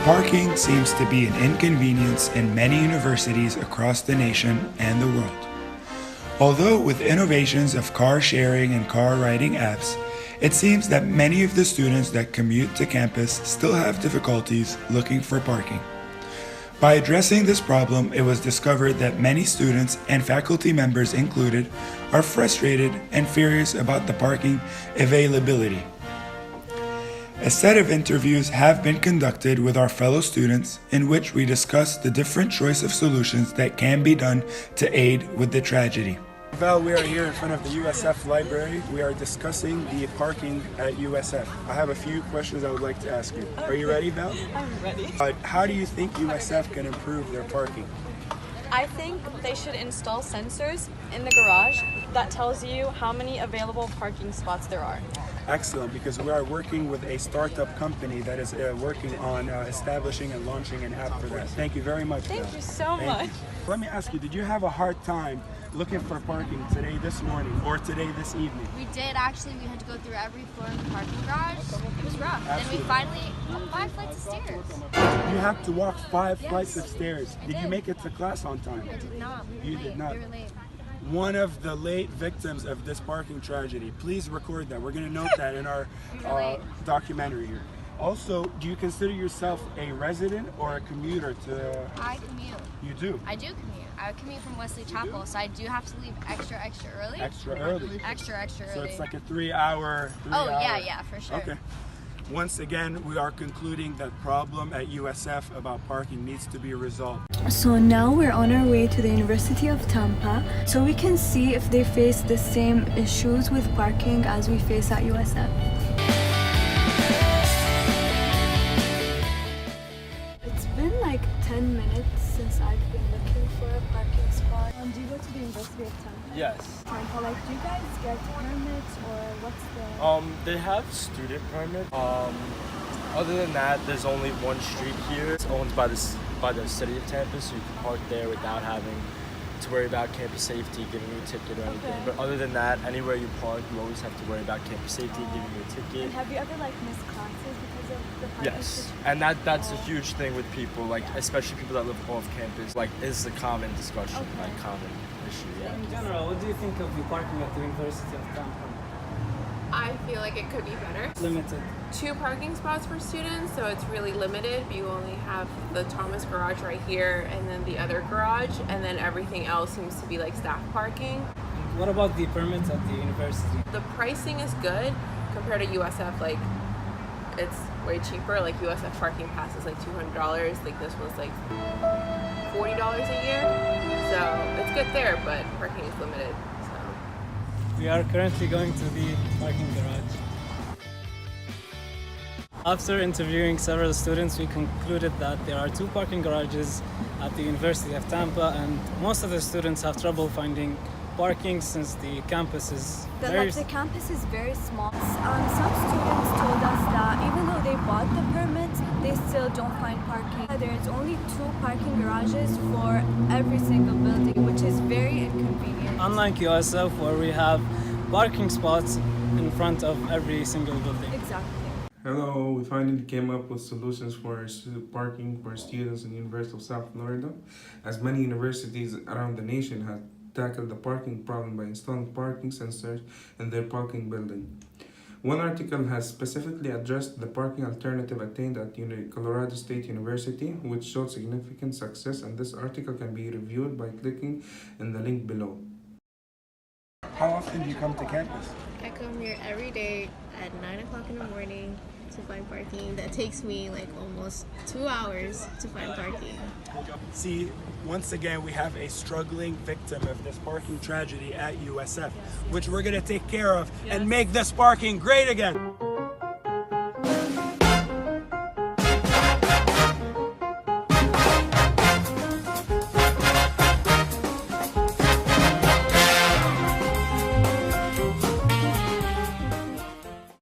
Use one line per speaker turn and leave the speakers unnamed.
Parking seems to be an inconvenience in many universities across the nation and the world. Although with innovations of car sharing and car riding apps, it seems that many of the students that commute to campus still have difficulties looking for parking. By addressing this problem, it was discovered that many students and faculty members included are frustrated and furious about the parking availability. A set of interviews have been conducted with our fellow students in which we discuss the different choice of solutions that can be done to aid with the tragedy. Val, we are here in front of the USF library. We are discussing the parking at USF. I have a few questions I would like to ask you. Are you ready, Val?
I'm ready.
How do you think USF can improve their parking?
I think they should install sensors in the garage that tells you how many available parking spots there are.
Excellent, because we are working with a startup company that is working on establishing and launching an app for that. Thank you very much.
Thank
Val.
you so much.
Let me ask you, did you have a hard time looking for parking today, this morning, or today, this evening?
We did actually. We had to go through every floor in the parking garage. It was rough.
Absolutely.
Then we finally up 5 flights of stairs.
You have to walk 5 flights of stairs.
I
Did you
did.
make it to class on time?
I did not. We were
You
late.
did not.
We were late.
One of the late victims of this parking tragedy. Please record that. We're going to note that in our documentary here. Also, do you consider yourself a resident or a commuter to...
I commute.
You do?
I do commute. I commute from Wesley Chapel, so I do have to leave extra early.
Extra early?
Extra early.
So it's like a 3-hour...
Oh, yeah, for sure.
Okay. Once again, we are concluding that problem at USF about parking needs to be resolved.
So now we're on our way to the University of Tampa so we can see if they face the same issues with parking as we face at USF. It's been like 10 minutes since I've been looking for a parking spot. Do you go to the University of Tampa?
Yes.
Tampa, like, do you guys get permits or what's the...
They have student permit. Other than that, there's only one street here. It's owned by the city of Tampa, so you can park there without having to worry about campus safety, giving you a ticket or anything.
Okay.
But other than that, anywhere you park, you always have to worry about campus safety, giving you a ticket.
And have you ever like missed classes because of the parking
Yes,
situation?
and that's a huge thing with people, like especially people that live off campus. Like, is a common discussion,
Okay.
like common issue. Yeah.
In general, what do you think of the parking at the University of Tampa?
I feel like it could be better.
Limited.
2 parking spots for students, so it's really limited. You only have the Thomas garage right here and then the other garage, and then everything else seems to be like staff parking.
And what about the permits at the university?
The pricing is good compared to USF. Like, it's way cheaper. Like, USF parking pass is like $200. Like, this one's like $40 a year. So it's good there, but parking is limited.
We are currently going to the parking garage. After interviewing several students, we concluded that there are 2 parking garages at the University of Tampa, and most of the students have trouble finding parking since the campus is
The campus is very small. Some students told us that even though they bought the permits, they still don't find parking. There's only 2 parking garages for every single building, which is very inconvenient.
Unlike USF, where we have parking spots in front of every single building.
Exactly.
Hello, we finally came up with solutions for parking for students in the University of South Florida, as many universities around the nation have tackled the parking problem by installing parking sensors in their parking building. One article has specifically addressed the parking alternative attained at Colorado State University, which showed significant success, and this article can be reviewed by clicking in the link below.
How often do you come to campus?
I come here every day at 9 o'clock in the morning to find parking. That takes me like almost 2 hours to find parking.
See, once again, we have a struggling victim of this parking tragedy at USF, which we're going to take care of and make this parking great again.